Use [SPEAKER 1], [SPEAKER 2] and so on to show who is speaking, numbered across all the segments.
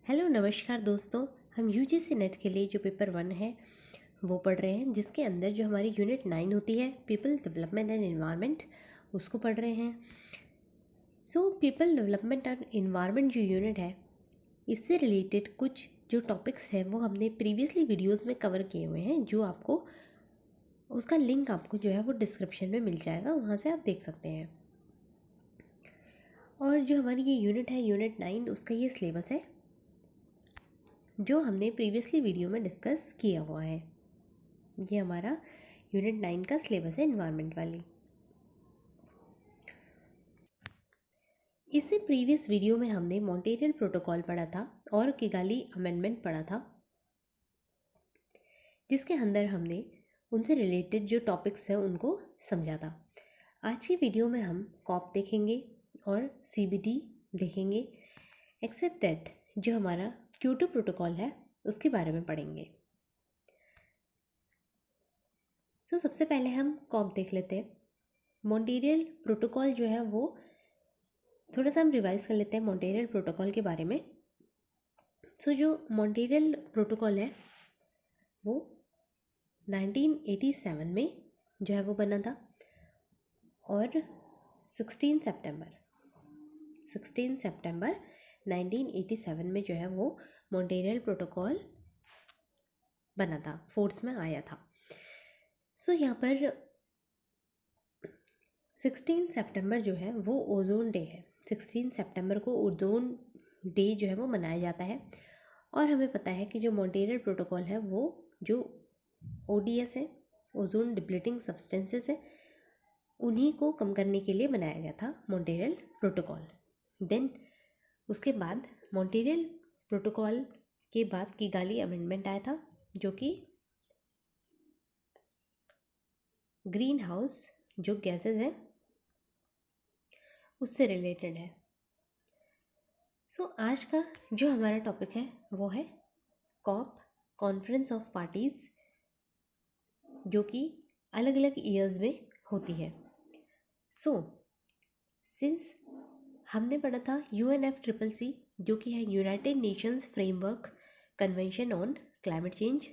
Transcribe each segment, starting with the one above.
[SPEAKER 1] Hello नमस्कार दोस्तों। हम यूजीसी नेट के लिए जो पेपर 1 है वो पढ़ रहे हैं, जिसके अंदर जो हमारी यूनिट 9 होती है पीपल डेवलपमेंट एंड एनवायरनमेंट, उसको पढ़ रहे हैं। पीपल डेवलपमेंट एंड एनवायरनमेंट जो यूनिट है, इससे रिलेटेड कुछ जो टॉपिक्स हैं वो हमने प्रीवियसली वीडियोस में कवर किए हुए हैं, जो आपको उसका लिंक आपको जो है वो डिस्क्रिप्शन में मिल जाएगा, वहाँ से आप देख सकते हैं। और जो हमारी ये यूनिट है यूनिट 9, उसका ये सिलेबस है जो हमने प्रीवियसली वीडियो में डिस्कस किया हुआ है। ये हमारा यूनिट 9 का सिलेबस है एनवायरनमेंट वाली। इससे प्रीवियस वीडियो में हमने मॉन्ट्रियल प्रोटोकॉल पढ़ा था और किगाली अमेंडमेंट पढ़ा था, जिसके अंदर हमने उनसे रिलेटेड जो टॉपिक्स हैं उनको समझा था। आज की वीडियो में हम कॉप देखेंगे और सीबीडी देखेंगे, एक्सेप्ट दैट जो हमारा क्योटो प्रोटोकॉल है उसके बारे में पढ़ेंगे। सबसे पहले हम कॉप देख लेते हैं। मॉन्ट्रियल प्रोटोकॉल जो है वो थोड़ा सा हम रिवाइज कर लेते हैं मॉन्ट्रियल प्रोटोकॉल के बारे में। जो मॉन्ट्रियल प्रोटोकॉल है वो 1987 में जो है वो बना था, और 16 सितंबर 1987 में जो है वो मॉन्ट्रियल प्रोटोकॉल बना था, फोर्स में आया था। यहाँ पर 16 सितंबर जो है वो ओजोन डे है। 16 सितंबर को ओजोन डे जो है वो मनाया जाता है। और हमें पता है कि जो मॉन्ट्रियल प्रोटोकॉल है वो जो ODS है, ओजोन डिप्लीटिंग सब्सटेंसेस है, उन्हीं को कम करने के लिए बनाया गया था मॉन्ट्रियल प्रोटोकॉल। देन उसके बाद मॉन्ट्रियल प्रोटोकॉल के बाद किगाली अमेंडमेंट आया था, जो कि ग्रीन हाउस जो गैसेस है उससे रिलेटेड है। आज का जो हमारा टॉपिक है वो है कॉप, कॉन्फ्रेंस ऑफ पार्टीज, जो कि अलग अलग ईयर्स में होती है। सिंस हमने पढ़ा था UNFCCC, जो कि है United Nations framework convention on climate change.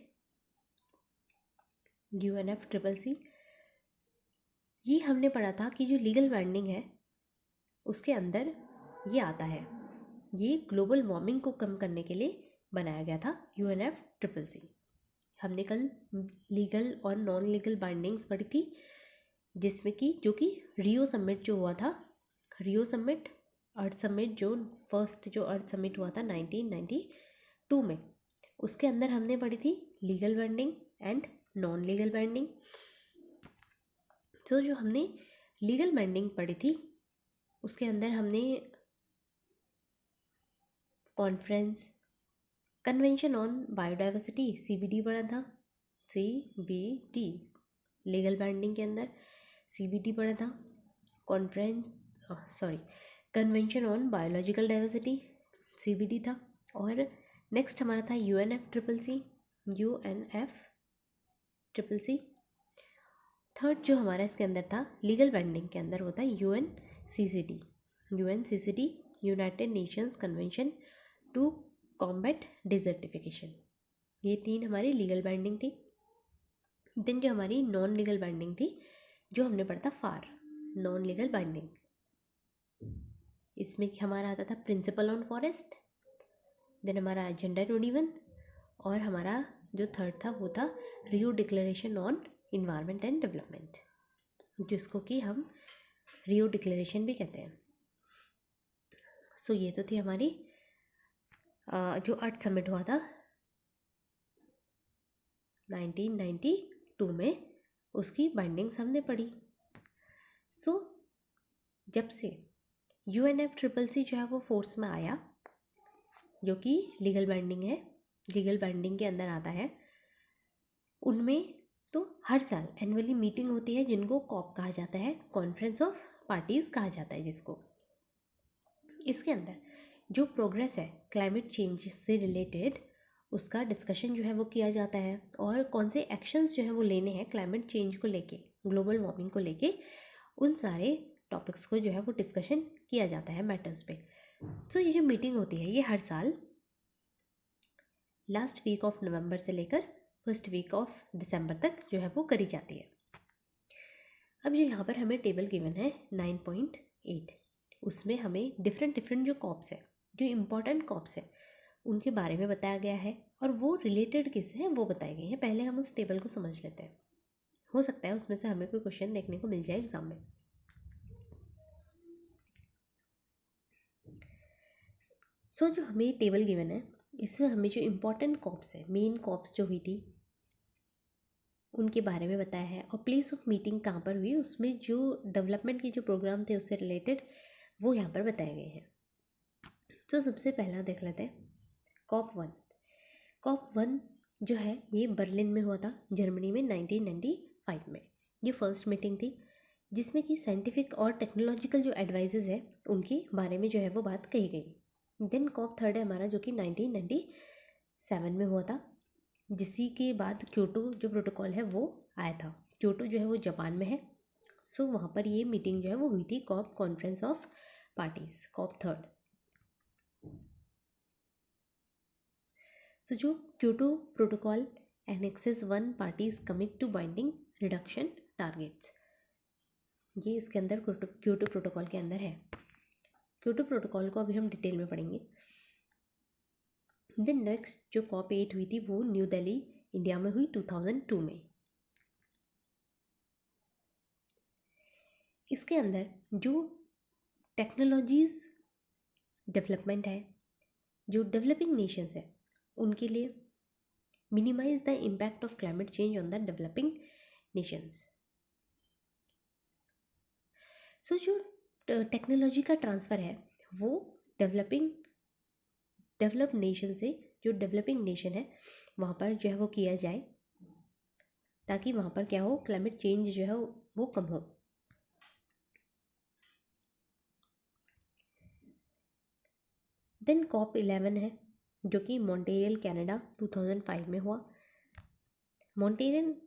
[SPEAKER 1] UNFCCC ये हमने पढ़ा था कि जो लीगल बाइंडिंग है उसके अंदर ये आता है। ये ग्लोबल वार्मिंग को कम करने के लिए बनाया गया था UNFCCC। हमने कल लीगल और नॉन लीगल बाइंडिंग्स पढ़ी थी, जिसमें कि जो कि रियो समिट जो हुआ था, रियो समिट अर्थ समिट, जो फर्स्ट जो अर्थ समिट हुआ था 1992 में, उसके अंदर हमने पढ़ी थी legal binding and non legal binding. जो हमने लीगल बाइंडिंग पढ़ी थी उसके अंदर हमने conference convention on biodiversity CBD पढ़ा था। CBD लीगल बाइंडिंग के अंदर CBD पढ़ा था। Convention on biological diversity CBD था। और नेक्स्ट हमारा था UNFCCC। थर्ड जो हमारा इसके अंदर था लीगल बाइंडिंग के अंदर होता है UNCCD, United Nations Convention to Combat Desertification. ये 3 हमारी लीगल बाइंडिंग थी। देन जो हमारी नॉन लीगल बाइंडिंग थी, जो हमने पढ़ा था फार, नॉन लीगल बाइंडिंग, इसमें हमारा आता था प्रिंसिपल ऑन फॉरेस्ट, देन हमारा एजेंडा 21, और हमारा जो थर्ड था वो था Rio declaration on environment and development, जिसको कि हम रियो डिक्लेरेशन भी कहते हैं। ये तो थी हमारी जो अर्थ समिट हुआ था 1992 में, उसकी बाइंडिंग्स हमने पढ़ी। जब से UNFCCC जो है वो फोर्स में आया, जो कि लीगल बाइंडिंग है, लीगल बाइंडिंग के अंदर आता है, उनमें तो हर साल एनुअली मीटिंग होती है, जिनको कॉप कहा जाता है, कॉन्फ्रेंस ऑफ पार्टीज कहा जाता है जिसको। इसके अंदर जो प्रोग्रेस है क्लाइमेट चेंज से रिलेटेड, उसका डिस्कशन जो है वो किया जाता है, और कौन से एक्शंस जो है वो लेने हैं क्लाइमेट चेंज को लेके, ग्लोबल वार्मिंग को लेके, उन सारे टॉपिक्स को जो है वो डिस्कशन किया जाता है मैटर्स पे। ये जो मीटिंग होती है ये हर साल लास्ट वीक ऑफ नवंबर से लेकर फर्स्ट वीक ऑफ दिसंबर तक जो है वो करी जाती है। अब जो यहाँ पर हमें टेबल गिवन है 9.8, उसमें हमें डिफरेंट डिफरेंट जो कॉप्स है, जो इम्पोर्टेंट कॉप्स है, उनके बारे में बताया गया है और वो रिलेटेड किससे हैं वो बताए गए हैं। पहले हम उस टेबल को समझ लेते हैं, हो सकता है उसमें से हमें कोई क्वेश्चन देखने को मिल जाए एग्जाम में। सो जो हमें टेबल गिवन है, इसमें हमें जो इम्पोर्टेंट कॉप्स है, मेन कॉप्स जो हुई थी उनके बारे में बताया है, और प्लेस ऑफ मीटिंग कहाँ पर हुई, उसमें जो डेवलपमेंट के जो प्रोग्राम थे उससे रिलेटेड वो यहाँ पर बताए गए हैं। तो सबसे पहला देख लेते हैं COP1। COP1 जो है ये बर्लिन में हुआ था, जर्मनी में 1995 में। ये फर्स्ट मीटिंग थी जिसमें कि साइंटिफिक और टेक्नोलॉजिकल जो एडवाइजेज है उनके बारे में जो है वो बात कही गई। देन COP3 है हमारा, जो कि 1997 में हुआ था, जिसी के बाद क्योटो जो प्रोटोकॉल है वो आया था। क्योटो जो है वो जापान में है। सो वहाँ पर ये मीटिंग जो है वो हुई थी, COP conference of parties, COP3। So जो Kyoto protocol annexes 1 parties commit to binding reduction targets, ये इसके अंदर क्योटो प्रोटोकॉल के अंदर है। क्योटो प्रोटोकॉल को अभी हम डिटेल में पढ़ेंगे। देन नेक्स्ट जो COP8 हुई थी वो न्यू दिल्ली इंडिया में हुई 2002 में। इसके अंदर जो टेक्नोलॉजीज डेवलपमेंट है, जो डेवलपिंग नेशंस है उनके लिए minimize the impact of climate change on the developing nations. So जो टेक्नोलॉजी का ट्रांसफ़र है वो डेवलप्ड नेशन से जो डेवलपिंग नेशन है वहाँ पर जो है वो किया जाए, ताकि वहाँ पर क्या हो, क्लाइमेट चेंज जो है वो कम हो। देन COP11 है जो कि मॉन्ट्रियल कनाडा 2005 में हुआ। Montreal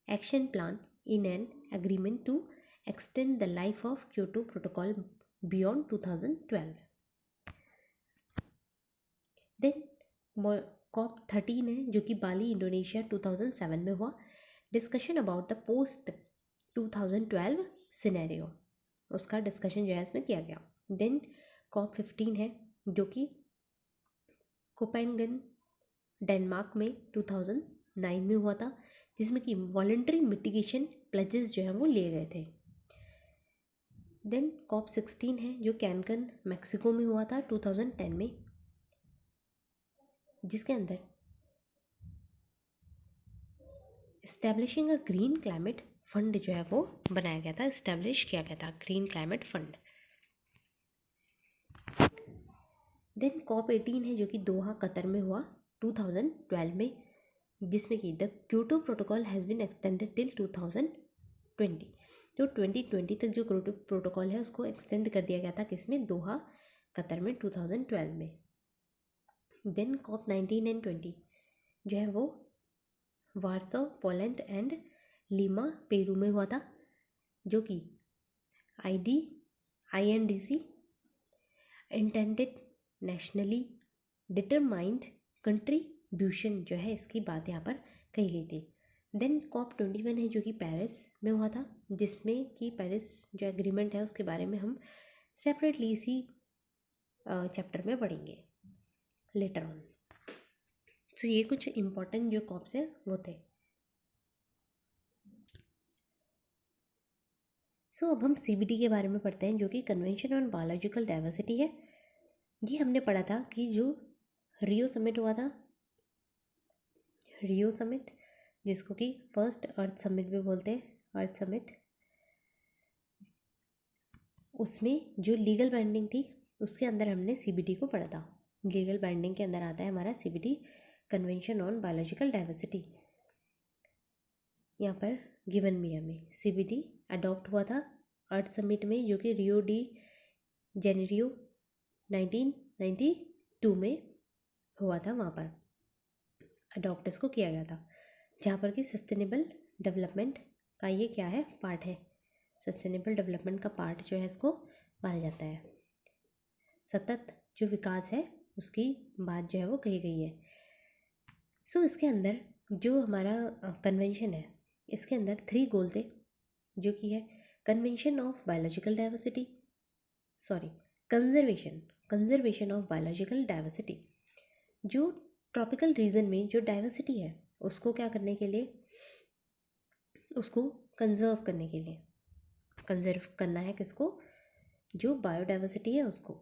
[SPEAKER 1] action plan in an agreement to extend the life of Kyoto protocol beyond 2012। Then COP13 है जो कि बाली इंडोनेशिया 2007 में हुआ। Discussion about the post 2012 scenario, उसका डिस्कशन जो है इसमें किया गया। देन COP15 है जो कि कोपेनगन डेनमार्क में 2009 में हुआ था, जिसमें कि वॉलंटरी मिटिगेशन प्लेजेस जो है वो लिए गए थे। देन COP16 है जो कैनकन मैक्सिको में हुआ था 2010 में, जिसके अंदर इस्टेब्लिशिंग अ ग्रीन क्लाइमेट फंड जो है वो बनाया गया था, इस्टेब्लिश किया गया था green climate fund. Then COP18 है जो कि दोहा कतर में हुआ 2012 में, जिसमें कि the Kyoto protocol has been extended till 2020। जो 2020 तक जो क्योटो प्रोटोकॉल है उसको एक्सटेंड कर दिया गया था, किसमें, दोहा कतर में 2012 में। देन COP19 एंड 20 जो है वो वार्सो पोलैंड एंड लीमा पेरू में हुआ था, जो कि INDC intended nationally determined contribution जो है इसकी बात यहाँ पर कही गई थी। देन COP21 है जो कि पेरिस में हुआ था, जिसमें कि पेरिस जो एग्रीमेंट है उसके बारे में हम सेपरेटली इसी चैप्टर में पढ़ेंगे लेटर ऑन। सो ये कुछ इम्पोर्टेंट जो कॉप्स है वो थे। सो अब हम CBD के बारे में पढ़ते हैं, जो कि कन्वेंशन ऑन बायोलॉजिकल डाइवर्सिटी है। ये हमने पढ़ा था कि जो रियो समिट हुआ था, रियो समिट जिसको कि फर्स्ट अर्थ समिट भी बोलते हैं, अर्थ समिट, उसमें जो लीगल बाइंडिंग थी उसके अंदर हमने CBD को पढ़ा था। लीगल बाइंडिंग के अंदर आता है हमारा CBD, convention on biological diversity. यहाँ पर गिवन भी हमें CBD अडॉप्ट हुआ था अर्थ समिट में, जो कि रियो डी जेनेरियो 1992 में हुआ था। वहाँ पर अडॉप्ट इसको किया गया था, जहाँ पर कि सस्टेनेबल डेवलपमेंट का ये क्या है, पार्ट है। सस्टेनेबल डेवलपमेंट का पार्ट जो है इसको माना जाता है। सतत जो विकास है उसकी बात जो है वो कही गई है। सो इसके अंदर जो हमारा कन्वेंशन है, इसके अंदर 3 गोल थे, जो कि है convention of biological diversity, sorry conservation of biological diversity. जो ट्रॉपिकल रीजन में जो डाइवर्सिटी है उसको क्या करने के लिए, उसको कंजर्व करने के लिए, कंजर्व करना है किसको, जो बायोडाइवर्सिटी है उसको।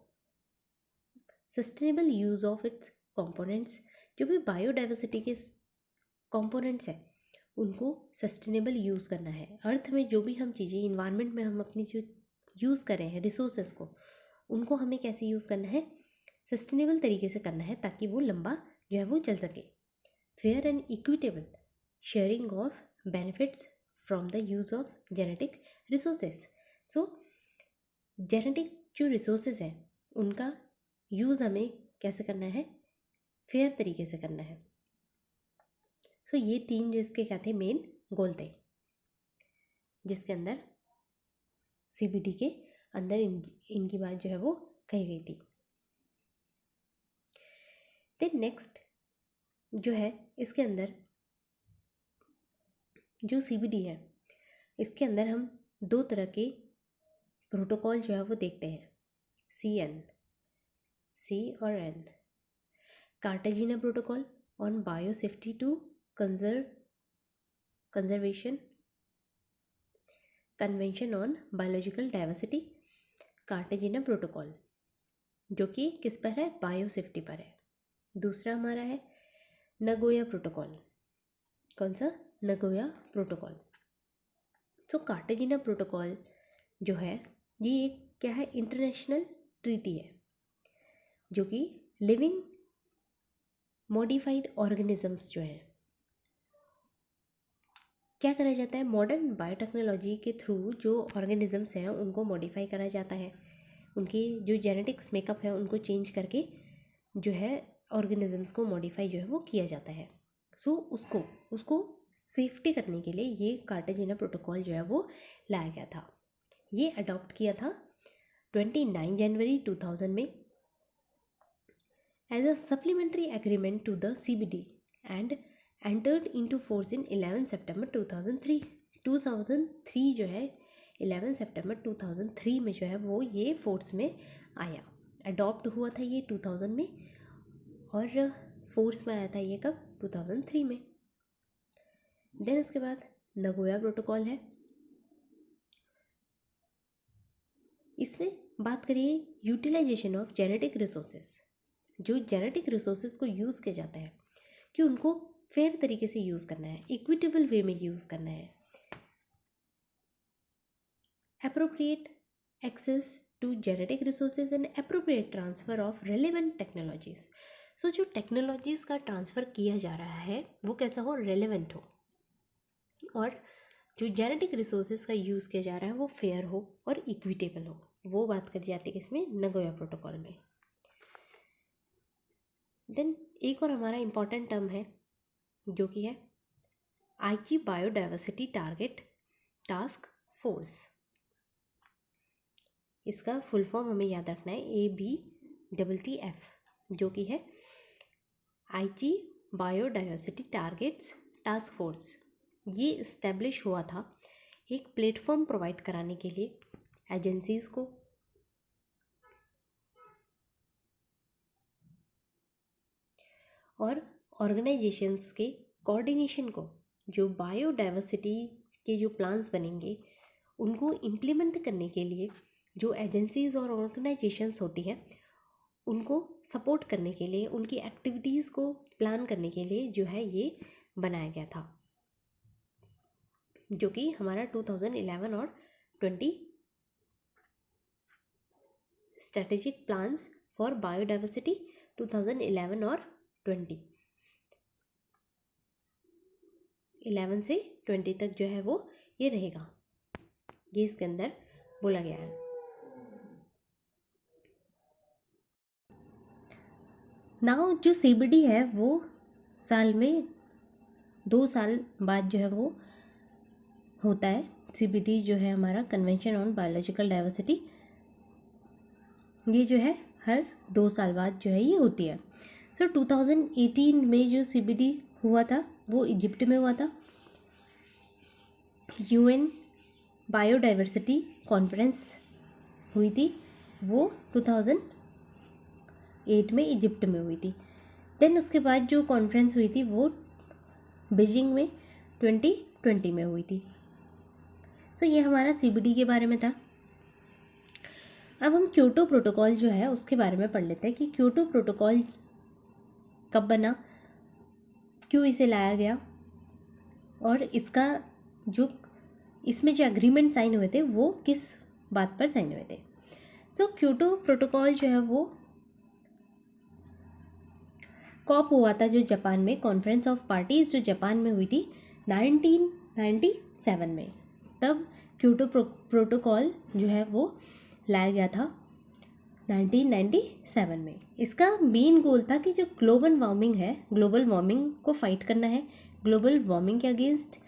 [SPEAKER 1] Sustainable use of its components, जो भी बायोडाइवर्सिटी के कंपोनेंट्स है उनको सस्टेनेबल यूज़ करना है। अर्थ में जो भी हम चीज़ें, इन्वायरमेंट में हम अपनी जो यूज़ कर रहे हैं रिसोर्सेज को, उनको हमें कैसे यूज़ करना है, सस्टेनेबल तरीके से करना है, ताकि वो लंबा जो है वो चल सके। Fair and equitable sharing of benefits from the use of genetic resources. So genetic जो रिसोर्सेज हैं उनका यूज़ हमें कैसे करना है, फेयर तरीके से करना है। सो ये 3 जो इसके क्या थे, मेन गोल थे, जिसके अंदर CBD के अंदर इनकी बात जो है वो कही गई थी। देन नेक्स्ट जो है इसके अंदर जो CBD है, इसके अंदर हम 2 तरह के प्रोटोकॉल जो है वो देखते हैं, C और N। Cartagena protocol on biosafety to conservation, convention on biological diversity, Cartagena protocol, जो कि किस पर है, बायोसेफ्टी पर है। दूसरा हमारा है नगोया प्रोटोकॉल। कौन सा, नगोया प्रोटोकॉल। तो कार्टेजिना प्रोटोकॉल जो है ये एक क्या है, इंटरनेशनल ट्रीटी है, जो कि लिविंग मॉडिफाइड ऑर्गेनिजम्स जो हैं, क्या करा जाता है, मॉडर्न बायोटेक्नोलॉजी के थ्रू जो ऑर्गेनिजम्स हैं उनको मॉडिफाई करा जाता है, उनकी जो जेनेटिक्स मेकअप है उनको चेंज करके जो है ऑर्गेनिजम्स को मॉडिफाई जो है वो किया जाता है। सो उसको सेफ्टी करने के लिए ये कार्टेजिना प्रोटोकॉल जो है वो लाया गया था। ये अडॉप्ट किया था 29 जनवरी 2000 में as a supplementary agreement to the CBD and entered into force in 11 सितंबर 2003। 2003 जो है 11 सितंबर 2003 में जो है वो ये फोर्स में आया, अडॉप्ट हुआ था ये 2000 में, और फोर्स में आया था ये कब, 2003 में। देन उसके बाद नगोया प्रोटोकॉल है, इसमें बात करिए यूटिलाइजेशन ऑफ जेनेटिक रिसोर्सेज। जो जेनेटिक रिसोर्सेज को यूज़ किया जाता है कि उनको फेयर तरीके से यूज़ करना है, इक्विटेबल वे में यूज़ करना है, appropriate access to genetic resources and appropriate transfer of relevant technologies। सो जो टेक्नोलॉजीज़ का ट्रांसफ़र किया जा रहा है वो कैसा हो, रेलेवेंट हो, और जो जेनेटिक रिसोर्सेज का यूज़ किया जा रहा है वो फेयर हो और इक्विटेबल हो। वो बात करी जाती है किसमें, नगोया प्रोटोकॉल में। देन एक और हमारा इम्पॉर्टेंट टर्म है जो कि है IG biodiversity target task force. इसका फुल फॉर्म हमें याद रखना है, ABTTF, जो कि है IG biodiversity targets task force. ये इस्टेब्लिश हुआ था एक प्लेटफॉर्म प्रोवाइड कराने के लिए एजेंसीज़ को, और ऑर्गेनाइजेशंस के कोऑर्डिनेशन को। जो बायोडाइवर्सिटी के जो प्लान्स बनेंगे उनको इम्प्लीमेंट करने के लिए जो एजेंसीज़ और ऑर्गेनाइजेशंस होती हैं उनको सपोर्ट करने के लिए, उनकी एक्टिविटीज़ को प्लान करने के लिए जो है ये बनाया गया था, जो कि हमारा 2011 और 20 स्ट्रेटेजिक प्लान्स फॉर बायोडाइवर्सिटी 2011 और 20, 11 से 20 तक जो है वो ये रहेगा, ये इसके अंदर बोला गया है। नाउ जो CBD है वो साल में 2 साल बाद जो है वो होता है। CBD जो है हमारा कन्वेंशन ऑन बायोलॉजिकल डाइवर्सिटी, ये जो है हर 2 साल बाद जो है ये होती है। तो 2018 में जो CBD हुआ था वो इजिप्ट में हुआ था। यूएन बायोडाइवर्सिटी कॉन्फ्रेंस हुई थी, वो 2008 में इजिप्ट में हुई थी। देन उसके बाद जो कॉन्फ्रेंस हुई थी वो बीजिंग में 2020 में हुई थी। सो ये हमारा CBD के बारे में था। अब हम क्योटो प्रोटोकॉल जो है उसके बारे में पढ़ लेते हैं कि क्योटो प्रोटोकॉल कब बना, क्यों इसे लाया गया, और इसका जो इसमें जो एग्रीमेंट साइन हुए थे वो किस बात पर साइन हुए थे। सो क्योटो प्रोटोकॉल जो है वो कॉप हुआ था जो जापान में, कॉन्फ्रेंस ऑफ पार्टीज जो जापान में हुई थी 1997 में। तब क्योटो प्रोटोकॉल जो है वो लाया गया था 1997 में। इसका मेन गोल था कि जो ग्लोबल वार्मिंग है, ग्लोबल वार्मिंग को फाइट करना है, ग्लोबल वार्मिंग के अगेंस्ट,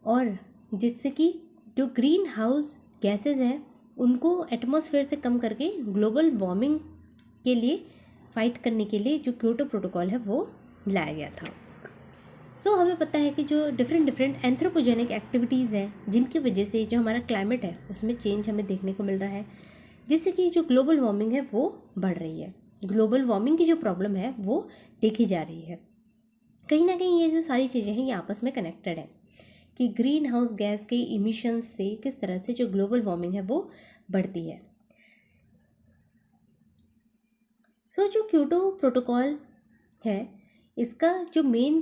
[SPEAKER 1] और जिससे कि जो ग्रीन हाउस गैसेस हैं उनको एटमॉस्फेयर से कम करके ग्लोबल वार्मिंग के लिए फाइट करने के लिए जो क्योटो प्रोटोकॉल है वो लाया गया था। सो हमें पता है कि जो डिफरेंट एंथ्रोपोजेनिक एक्टिविटीज़ हैं जिनकी वजह से जो हमारा क्लाइमेट है उसमें चेंज हमें देखने को मिल रहा है, जिससे कि जो ग्लोबल वार्मिंग है वो बढ़ रही है। ग्लोबल वार्मिंग की जो प्रॉब्लम है वो देखी जा रही है। कहीं ना कहीं ये जो सारी चीज़ें हैं ये आपस में कनेक्टेड है कि ग्रीन हाउस गैस के इमिशंस से किस तरह से जो ग्लोबल वार्मिंग है वो बढ़ती है। सो जो क्योटो प्रोटोकॉल है इसका जो मेन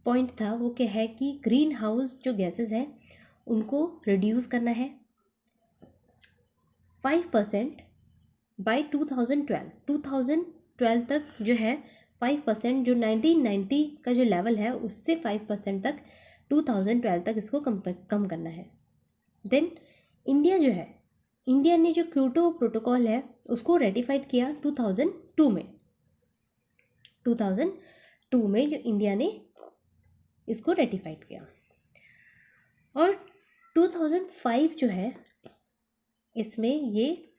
[SPEAKER 1] पॉइंट था वो क्या है कि ग्रीन हाउस जो गैसेस हैं उनको रिड्यूस करना है 5% बाय 2012 तक जो है 5%, जो 1990 का जो लेवल है उससे 5% तक 2012 तक इसको कम करना है। देन इंडिया जो है, इंडिया ने जो क्योटो प्रोटोकॉल है उसको रेटिफाइड किया 2002 में। 2002 में जो इंडिया ने इसको रेटिफाइड किया, और 2005 जो है इसमें ये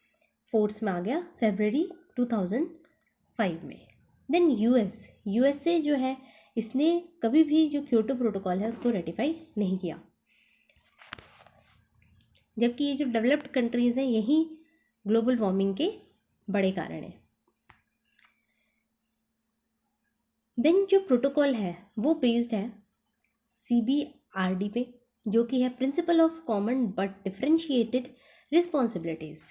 [SPEAKER 1] फोर्स में आ गया, फरवरी 2005 में। देन यूएसए जो है इसने कभी भी जो क्योटो प्रोटोकॉल है उसको रेटिफाई नहीं किया, जबकि ये जो डेवलप्ड कंट्रीज़ हैं यही ग्लोबल वार्मिंग के बड़े कारण हैं। देन जो प्रोटोकॉल है वो बेस्ड है CBRD पे, जो कि है principle of common but differentiated responsibilities.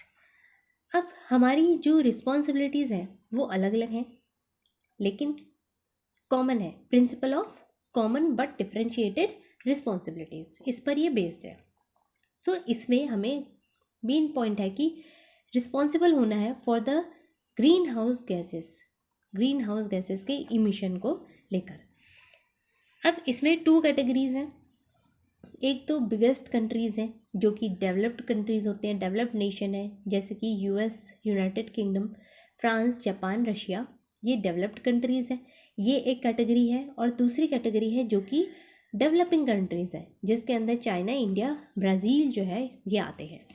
[SPEAKER 1] अब हमारी जो रिस्पॉन्सिबिलिटीज़ हैं वो अलग अलग हैं लेकिन कॉमन है, principle of common but differentiated responsibilities, इस पर ये बेस्ड है। सो इसमें हमें मेन पॉइंट है कि रिस्पॉन्सिबल होना है for the green house gases के इमिशन को लेकर। अब इसमें 2 कैटेगरीज हैं। एक तो बिगेस्ट कंट्रीज़ हैं जो कि डेवलप्ड कंट्रीज़ होते हैं, डेवलप्ड नेशन है, जैसे कि US, United kingdom, France, Japan, Russia, ये डेवलप्ड कंट्रीज़ हैं, ये एक कैटेगरी है। और दूसरी कैटेगरी है जो कि डेवलपिंग कंट्रीज़ है, जिसके अंदर चाइना, इंडिया, ब्राज़ील जो है ये आते हैं,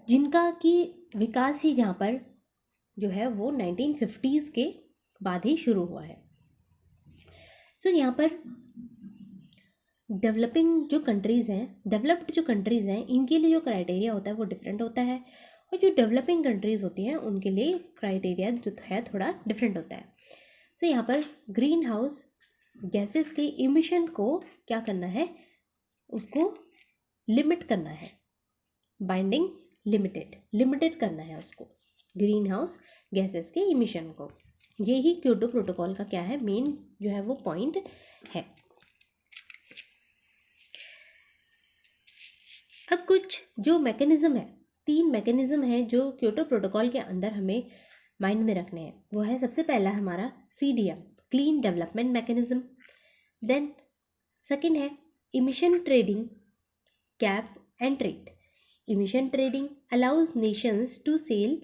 [SPEAKER 1] जिनका कि विकास ही जहाँ पर जो है वो 1950s के बाद ही शुरू हुआ है। सो यहाँ पर डेवलपिंग जो कंट्रीज़ हैं, डेवलप्ड जो कंट्रीज़ हैं, इनके लिए जो क्राइटेरिया होता है वो डिफरेंट होता है, और जो डेवलपिंग कंट्रीज़ होती हैं उनके लिए क्राइटेरिया जो है थोड़ा डिफरेंट होता है। सो यहाँ पर ग्रीन हाउस गैसेस के इमिशन को क्या करना है, उसको लिमिट करना है, बाइंडिंग लिमिटेड करना है उसको, ग्रीन हाउस गैसेस के इमिशन को। यही क्योटो प्रोटोकॉल का क्या है, मेन जो है वो पॉइंट है। अब कुछ जो मैकेनिज्म है, 3 मैकेनिज्म है जो क्योटो प्रोटोकॉल के अंदर हमें माइंड में रखने हैं। वो है सबसे पहला हमारा CDM, clean development mechanism. Then second है emission trading, cap and trade. Emission trading allows nations to sell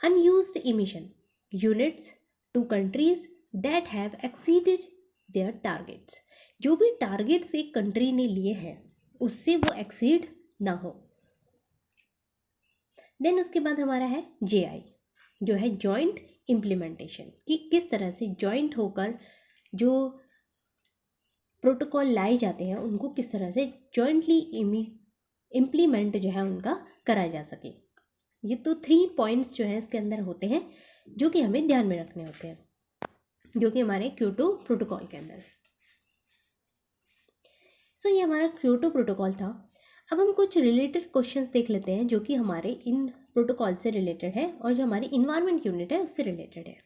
[SPEAKER 1] unused emission units to countries that have exceeded their targets. जो भी टारगेट्स एक कंट्री ने लिए हैं उससे वो एक्सीड ना हो। देन उसके बाद हमारा है JI, जो है जॉइंट इम्प्लीमेंटेशन, कि किस तरह से जॉइंट होकर जो प्रोटोकॉल लाए जाते हैं उनको किस तरह से जॉइंटली इम्प्लीमेंट जो है उनका करा जा सके। ये तो 3 पॉइंट्स जो है इसके अंदर होते हैं जो कि हमें ध्यान में रखने होते हैं, जो कि हमारे क्योटो प्रोटोकॉल के अंदर। सो ये हमारा क्योटो प्रोटोकॉल था। अब हम कुछ रिलेटेड क्वेश्चंस देख लेते हैं जो कि हमारे इन प्रोटोकॉल से रिलेटेड है और जो हमारी इन्वायरमेंट यूनिट है उससे रिलेटेड है।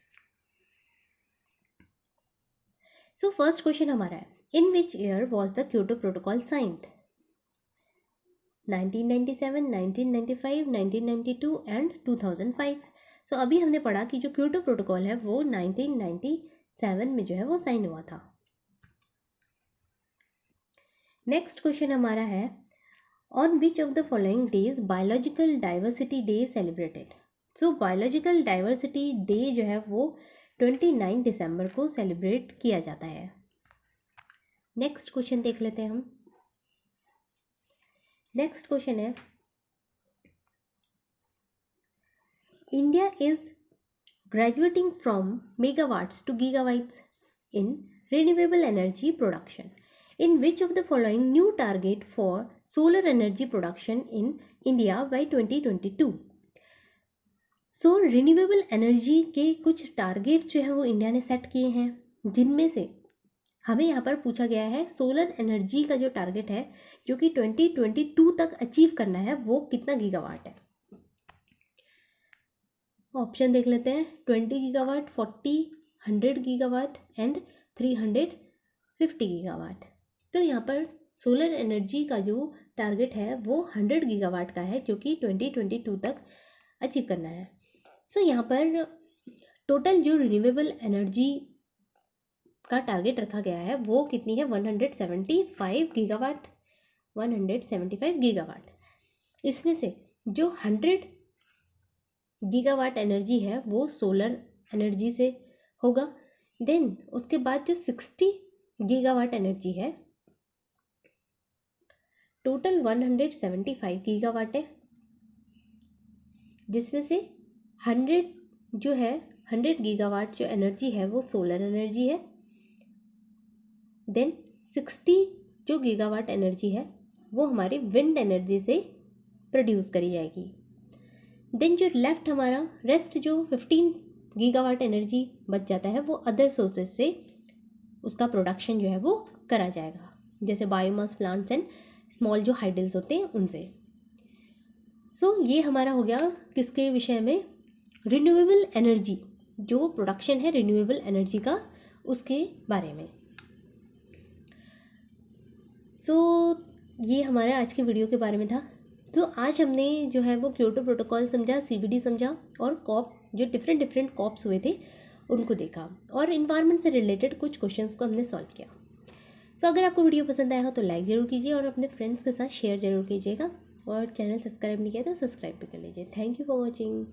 [SPEAKER 1] सो फर्स्ट क्वेश्चन हमारा है, in which year was the Kyoto protocol signed? 1997, 1995, 1992 and 2005। So अभी हमने पढ़ा कि जो क्योटो प्रोटोकॉल है वो 1997 में जो है वो साइन हुआ था। नेक्स्ट क्वेश्चन हमारा है, on which of the following days biological diversity day celebrated? So biological diversity day जो है वो 29 दिसंबर को सेलिब्रेट किया जाता है। नेक्स्ट क्वेश्चन देख लेते हैं हम। नेक्स्ट क्वेश्चन है, India is graduating from megawatts to gigawatts in renewable energy production. In which of the following new target for solar energy production in India by 2022? So renewable energy के कुछ target जो है वो India ने set किए हैं, जिनमें से हमें यहाँ पर पूछा गया है सोलर एनर्जी का जो टारगेट है जो कि 2022 तक अचीव करना है वो कितना गीगावाट है। ऑप्शन देख लेते हैं, 20 गीगावाट, 40, 100 गीगावाट एंड 350 गीगावाट। तो यहाँ पर सोलर एनर्जी का जो टारगेट है वो 100 गीगावाट का है जो कि 2022 तक अचीव करना है। सो यहाँ पर टोटल जो रिन्यूएबल एनर्जी का टारगेट रखा गया है वो कितनी है, 175 गीगावाट, 175 गीगावाट। इसमें से जो 100 गीगावाट एनर्जी है वो सोलर एनर्जी से होगा। देन उसके बाद जो 60 गीगावाट एनर्जी है, टोटल 175 गीगावाट है, जिसमें से 100 जो है 100 गीगावाट जो एनर्जी है वो सोलर एनर्जी है। देन 60 जो गीगावाट एनर्जी है वो हमारी विंड एनर्जी से प्रोड्यूस करी जाएगी। देन जो लेफ्ट हमारा रेस्ट जो 15 गीगावाट एनर्जी बच जाता है वो अदर सोर्सेज से उसका प्रोडक्शन जो है वो करा जाएगा, जैसे बायोमास प्लांट्स एंड स्मॉल जो हाइडल्स होते हैं उनसे। सो ये हमारा हो गया किसके विषय में, रिन्यूएबल एनर्जी, जो प्रोडक्शन है रिन्यूएबल एनर्जी का उसके बारे में। सो ये हमारे आज के वीडियो के बारे में था। तो आज हमने जो है वो क्योटो प्रोटोकॉल समझा, CBD समझा और कॉप जो डिफरेंट कॉप्स हुए थे उनको देखा और इन्वायरमेंट से रिलेटेड कुछ क्वेश्चंस को हमने सॉल्व किया। तो अगर आपको वीडियो पसंद आया हो तो लाइक ज़रूर कीजिए और अपने फ्रेंड्स के साथ शेयर ज़रूर कीजिएगा और चैनल सब्सक्राइब नहीं किया तो सब्सक्राइब भी कर लीजिए। Thank you for watching.